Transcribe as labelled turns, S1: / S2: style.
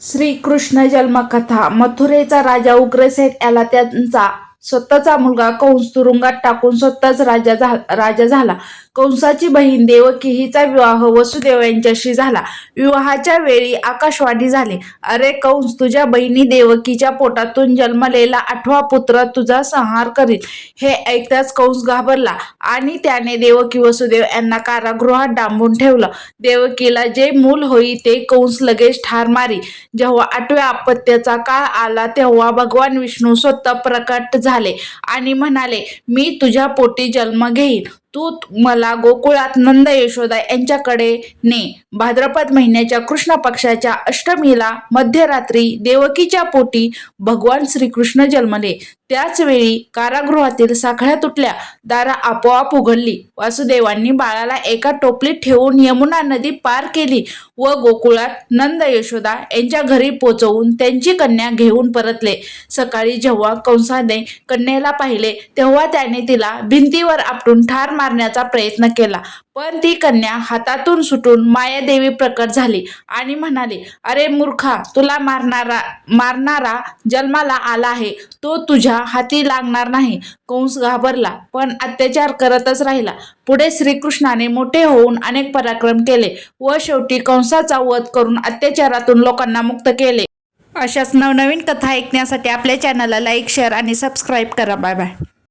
S1: श्रीकृष्ण जन्मकथा. मथुरेचा राजा उग्रसेन याला त्यांचा स्वतःचा मुलगा कंस तुरुंगात टाकून स्वतःच राजा झाला. कंसाची बहीण देवकी हिचा विवाह वसुदेव यांच्याशी झाला. विवाहाच्या वेळी आकाशवाणी झाली, अरे कंस, तुझ्या बहिणी देवकीच्या पोटातून जन्मलेला 8वा पुत्र तुझा संहार करील. हे ऐकताच कंस घाबरला आणि त्याने देवकी वसुदेव यांना कारागृहात डांबून ठेवलं. देवकीला जे मूल होई ते कंस लगेच ठार मारी. जेव्हा 8व्या अपत्याचा काळ आला तेव्हा भगवान विष्णू स्वतः प्रकट झाले आणि म्हणाले, मी तुझ्या पोटी जन्म घेईन, तू मला गोकुळात नंद यशोदा यांच्याकडे ने. भाद्रपद महिन्याच्या कृष्ण पक्षाच्या अष्टमीला मध्यरात्री देवकीच्या पोटी भगवान श्रीकृष्ण जन्मले. त्याच वेळी कारागृहातील साखळ्या तुटल्या, दारं आपोआप उघडली. वासुदेवांनी बाळाला एका टोपलीत ठेवून यमुना नदी पार केली व गोकुळात नंद यशोदा यांच्या घरी पोचवून त्यांची कन्या घेऊन परतले. सकाळी जेव्हा कंसाने कन्येला पाहिले तेव्हा त्याने तिला भिंतीवर आपटून ठार मारण्याचा प्रयत्न केला, पण ती कन्या हातातून सुटून मायादेवी प्रकट झाली आणि म्हणाली, अरे मूर्खा, तुला मारणारा जन्माला आला आहे, तो तुझ्या हाती लागणार नाही. कंस घाबरला पण अत्याचार करतच राहिला. पुढे श्रीकृष्णाने मोठे होऊन अनेक पराक्रम केले व शेवटी कंसाचा वध करून अत्याचारातून लोकांना मुक्त केले. अशाच नवनवीन कथा ऐकण्यासाठी आपल्या चॅनलला लाईक, शेअर आणि सबस्क्राईब करा. Bye bye.